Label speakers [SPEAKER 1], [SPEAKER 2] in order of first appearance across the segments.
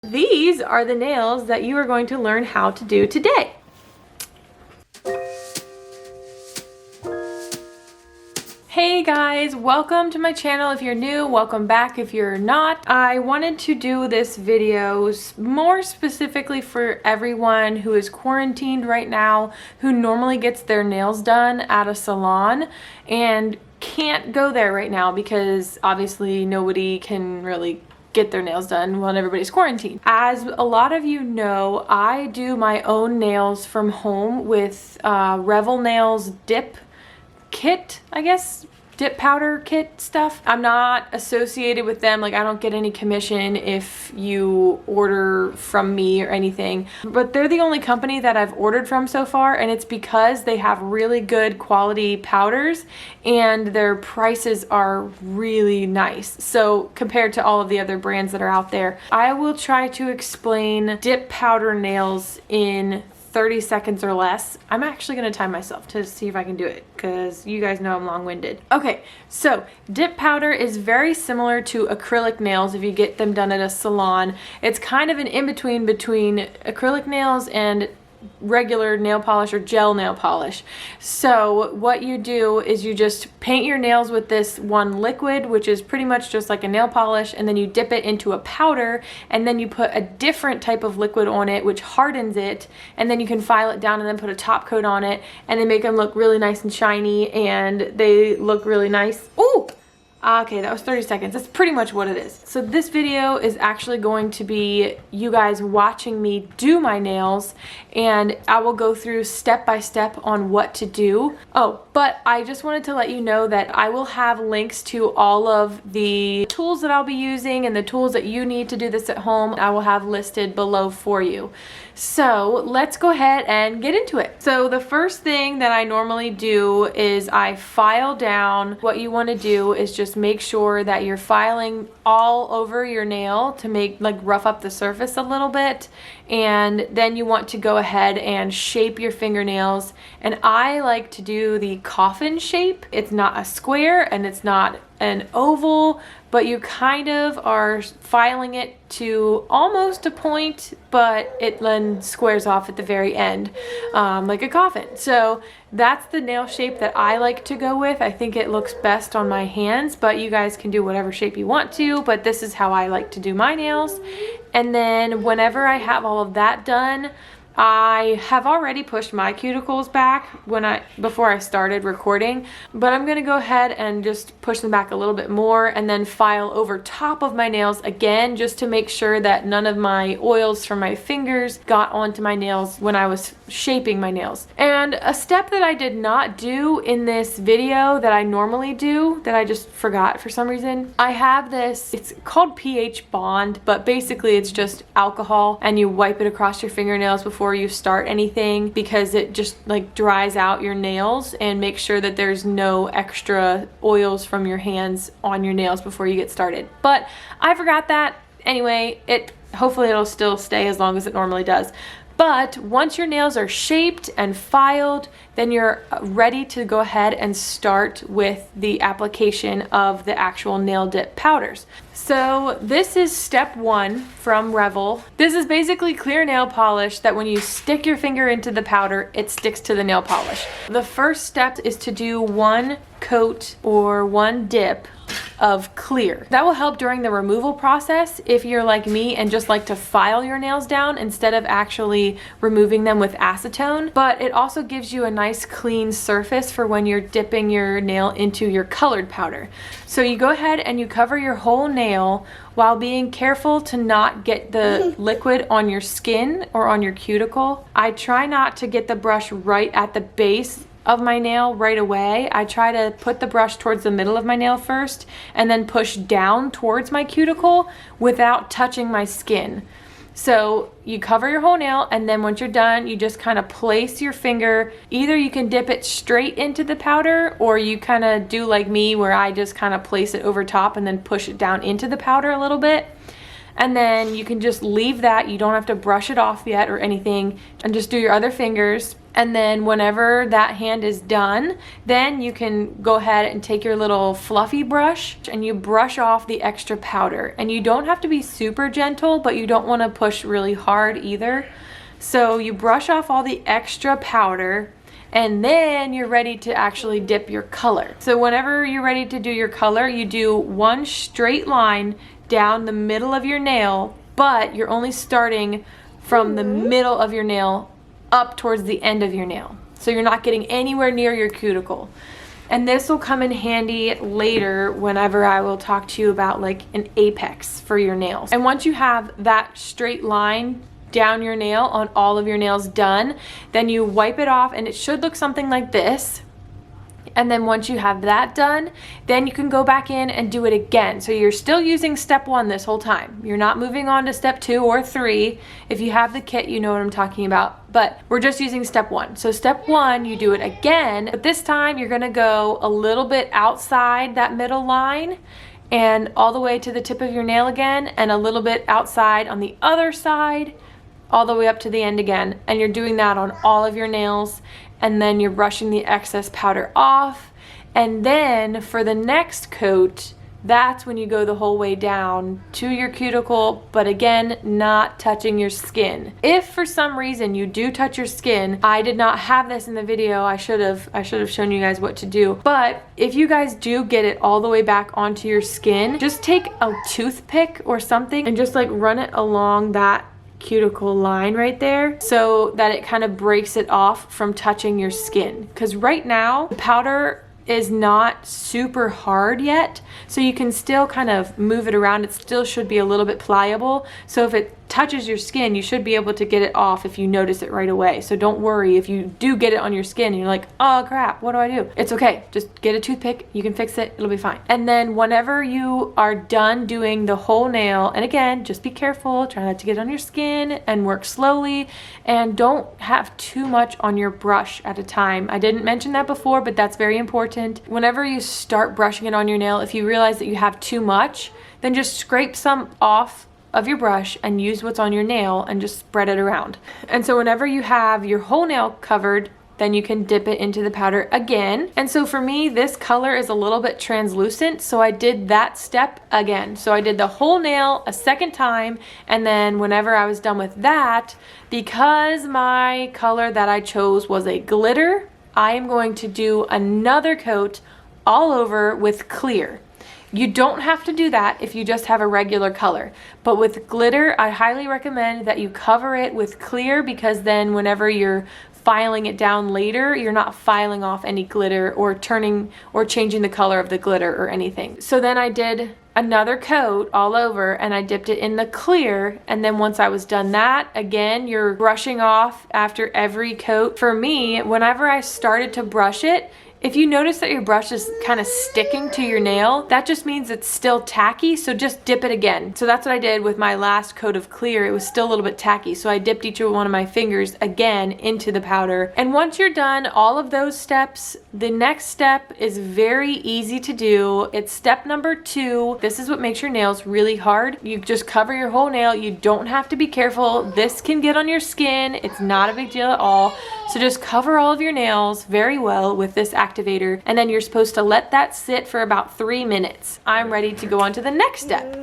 [SPEAKER 1] These are the nails that you are going to learn how to do today. Hey guys, welcome to my channel. If you're new, welcome back if you're not. I wanted to do this video more specifically for everyone who is quarantined right now, who normally gets their nails done at a salon and can't go there right now because obviously nobody can really get their nails done when everybody's quarantined. As a lot of you know, I do my own nails from home with Revel Nails dip kit, I guess, dip powder kit stuff. I'm not associated with them, like I don't get any commission if you order from me or anything, but they're the only company that I've ordered from so far, and it's because they have really good quality powders and their prices are really nice. So compared to all of the other brands that are out there, I will try to explain dip powder nails in 30 seconds or less. I'm actually gonna time myself to see if I can do it because you guys know I'm long-winded. Okay, so dip powder is very similar to acrylic nails if you get them done at a salon. It's kind of an in-between between acrylic nails and regular nail polish or gel nail polish. So what you do is you just paint your nails with this one liquid, which is pretty much just like a nail polish, and then you dip it into a powder, and then you put a different type of liquid on it which hardens it, and then you can file it down and then put a top coat on it, and they make them look really nice and shiny, and they look really nice. Ooh! Okay, that was 30 seconds. That's pretty much what it is. So this video is actually going to be you guys watching me do my nails, and I will go through step by step on what to do. Oh, but I just wanted to let you know that I will have links to all of the tools that I'll be using and the tools that you need to do this at home. I will have listed below for you. So let's go ahead and get into it. So the first thing that I normally do is I file down. What you want to do is just make sure that you're filing all over your nail to make, like, rough up the surface a little bit, and then you want to go ahead and shape your fingernails. And I like to do the coffin shape. It's not a square and it's not an oval, but you kind of are filing it to almost a point, but it then squares off at the very end, like a coffin. So that's the nail shape that I like to go with. I think it looks best on my hands, but you guys can do whatever shape you want to, but this is how I like to do my nails. And then whenever I have all of that done, I have already pushed my cuticles back before I started recording, but I'm gonna go ahead and just push them back a little bit more and then file over top of my nails again, just to make sure that none of my oils from my fingers got onto my nails when I was shaping my nails. And a step that I did not do in this video that I normally do, that I just forgot for some reason, I have this, it's called pH bond, but basically it's just alcohol, and you wipe it across your fingernails before you start anything, because it just like dries out your nails and makes sure that there's no extra oils from your hands on your nails before you get started. But I forgot that. Anyway, hopefully it'll still stay as long as it normally does. But once your nails are shaped and filed, then you're ready to go ahead and start with the application of the actual nail dip powders. So this is step one from Revel. This is basically clear nail polish that when you stick your finger into the powder, it sticks to the nail polish. The first step is to do one coat or one dip of clear. That will help during the removal process if you're like me and just like to file your nails down instead of actually removing them with acetone. But it also gives you a nice clean surface for when you're dipping your nail into your colored powder. So you go ahead and you cover your whole nail while being careful to not get the liquid on your skin or on your cuticle. I try not to get the brush right at the base of my nail right away. I try to put the brush towards the middle of my nail first and then push down towards my cuticle without touching my skin. So you cover your whole nail, and then once you're done, you just kind of place your finger. Either you can dip it straight into the powder, or you kind of do like me where I just kind of place it over top and then push it down into the powder a little bit. And then you can just leave that. You don't have to brush it off yet or anything, and just do your other fingers. And then whenever that hand is done, then you can go ahead and take your little fluffy brush and you brush off the extra powder. And you don't have to be super gentle, but you don't want to push really hard either. So you brush off all the extra powder, and then you're ready to actually dip your color. So whenever you're ready to do your color, you do one straight line down the middle of your nail, but you're only starting from the middle of your nail up towards the end of your nail. So you're not getting anywhere near your cuticle. And this will come in handy later whenever I will talk to you about like an apex for your nails. And once you have that straight line down your nail on all of your nails done, then you wipe it off, and it should look something like this. And then once you have that done, then you can go back in and do it again. So you're still using step 1 this whole time. You're not moving on to step 2 or 3. If you have the kit, you know what I'm talking about. But we're just using step 1. So step 1, you do it again, but this time you're gonna go a little bit outside that middle line and all the way to the tip of your nail again, and a little bit outside on the other side, all the way up to the end again. And you're doing that on all of your nails. And then you're brushing the excess powder off. And then for the next coat, that's when you go the whole way down to your cuticle, but again, not touching your skin. If for some reason you do touch your skin, I did not have this in the video. I should have shown you guys what to do. But if you guys do get it all the way back onto your skin, just take a toothpick or something and just like run it along that cuticle line right there so that it kind of breaks it off from touching your skin. Because right now the powder is not super hard yet, so you can still kind of move it around. It still should be a little bit pliable, so if it touches your skin, you should be able to get it off if you notice it right away. So don't worry if you do get it on your skin and you're like, oh crap, what do I do? It's okay, just get a toothpick, you can fix it, it'll be fine. And then whenever you are done doing the whole nail, and again, just be careful, try not to get on your skin and work slowly, and don't have too much on your brush at a time. I didn't mention that before, but that's very important. Whenever you start brushing it on your nail, if you realize that you have too much, then just scrape some off of your brush and use what's on your nail and just spread it around. And so whenever you have your whole nail covered, then you can dip it into the powder again. And so for me, this color is a little bit translucent, so I did that step again. So I did the whole nail a second time, and then whenever I was done with that, because my color that I chose was a glitter, I am going to do another coat all over with clear. You don't have to do that if you just have a regular color, but with glitter, I highly recommend that you cover it with clear, because then whenever you're filing it down later, you're not filing off any glitter or turning or changing the color of the glitter or anything. So then I did another coat all over and I dipped it in the clear, and then once I was done that, again, you're brushing off after every coat. For me, whenever I started to brush it, if you notice that your brush is kind of sticking to your nail, that just means it's still tacky, so just dip it again. So that's what I did with my last coat of clear. It was still a little bit tacky, so I dipped each one of my fingers again into the powder. And once you're done all of those steps, the next step is very easy to do. It's step number 2. This is what makes your nails really hard. You just cover your whole nail. You don't have to be careful. This can get on your skin. It's not a big deal at all. So just cover all of your nails very well with this activator, and then you're supposed to let that sit for about 3 minutes. I'm ready to go on to the next step,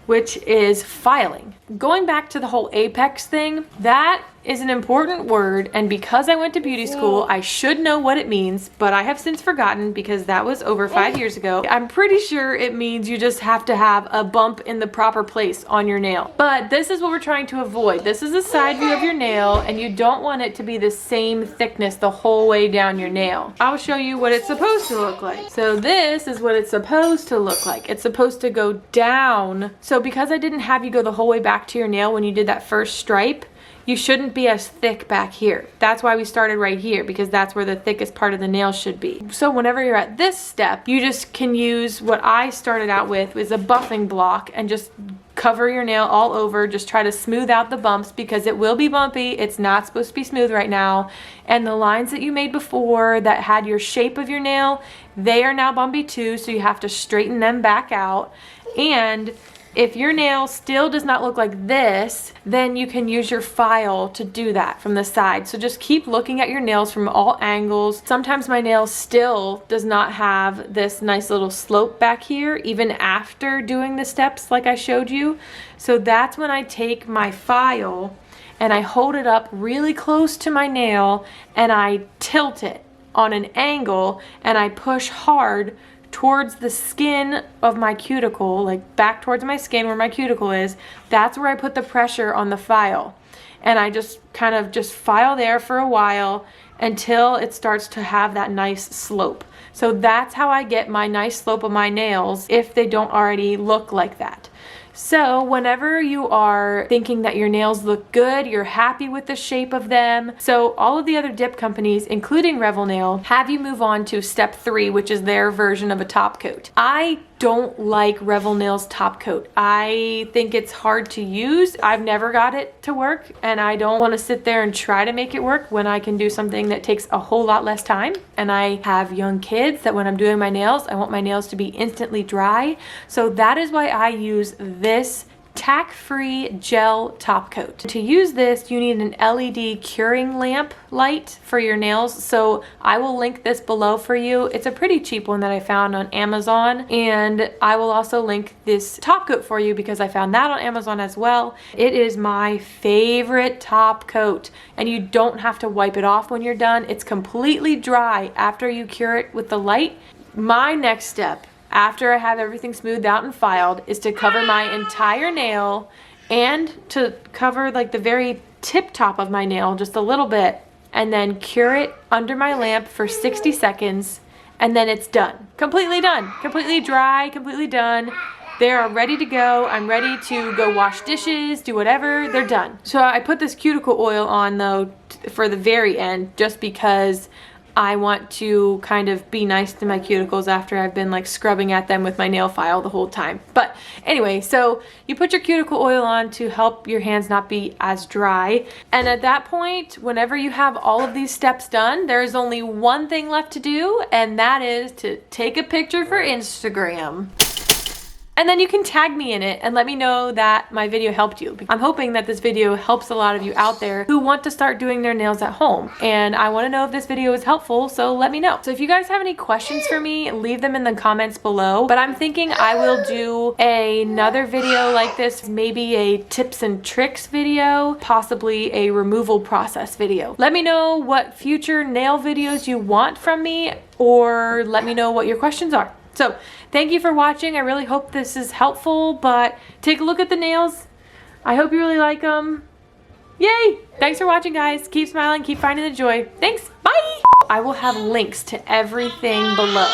[SPEAKER 1] which is filing. Going back to the whole apex thing, that is an important word, and because I went to beauty school, I should know what it means, but I have since forgotten because that was over 5 years ago. I'm pretty sure it means you just have to have a bump in the proper place on your nail. But this is what we're trying to avoid. This is a side view of your nail, and you don't want it to be the same thickness the whole way down your nail. I'll show you what it's supposed to look like. So this is what it's supposed to look like. It's supposed to go down. So because I didn't have you go the whole way back to your nail when you did that first stripe, you shouldn't be as thick back here. That's why we started right here, because that's where the thickest part of the nail should be. So whenever you're at this step, you just can use what I started out with, is a buffing block, and just cover your nail all over. Just try to smooth out the bumps, because it will be bumpy. It's not supposed to be smooth right now. And the lines that you made before that had your shape of your nail, they are now bumpy too, so you have to straighten them back out. And If your nail still does not look like this, then you can use your file to do that from the side. So just keep looking at your nails from all angles. Sometimes my nail still does not have this nice little slope back here, even after doing the steps like I showed you. So that's when I take my file and I hold it up really close to my nail and I tilt it on an angle and I push hard towards the skin of my cuticle, like back towards my skin where my cuticle is. That's where I put the pressure on the file. And I just kind of just file there for a while until it starts to have that nice slope. So that's how I get my nice slope of my nails if they don't already look like that. So whenever you are thinking that your nails look good, you're happy with the shape of them, so all of the other dip companies, including Revel Nail, have you move on to step 3, which is their version of a top coat. I don't like Revel Nail's top coat. I think it's hard to use. I've never got it to work, and I don't want to sit there and try to make it work when I can do something that takes a whole lot less time. And I have young kids that when I'm doing my nails, I want my nails to be instantly dry. So that is why I use this tack-free gel top coat. To use this, you need an LED curing lamp light for your nails, so I will link this below for you. It's a pretty cheap one that I found on Amazon, and I will also link this top coat for you because I found that on Amazon as well. It is my favorite top coat, and you don't have to wipe it off when you're done. It's completely dry after you cure it with the light. My next step, after I have everything smoothed out and filed, is to cover my entire nail and to cover like the very tip top of my nail just a little bit, and then cure it under my lamp for 60 seconds, and then it's done. Completely done. Completely dry, completely done. They are ready to go. I'm ready to go wash dishes, do whatever. They're done. So I put this cuticle oil on though for the very end, just because I want to kind of be nice to my cuticles after I've been like scrubbing at them with my nail file the whole time. But anyway, so you put your cuticle oil on to help your hands not be as dry. And at that point, whenever you have all of these steps done, there is only one thing left to do, and that is to take a picture for Instagram. And then you can tag me in it and let me know that my video helped you. I'm hoping that this video helps a lot of you out there who want to start doing their nails at home. And I want to know if this video is helpful, so let me know. So if you guys have any questions for me, leave them in the comments below. But I'm thinking I will do another video like this, maybe a tips and tricks video, possibly a removal process video. Let me know what future nail videos you want from me, or let me know what your questions are. So thank you for watching. I really hope this is helpful, but take a look at the nails. I hope you really like them. Yay! Thanks for watching, guys. Keep smiling, keep finding the joy. Thanks, bye! I will have links to everything below.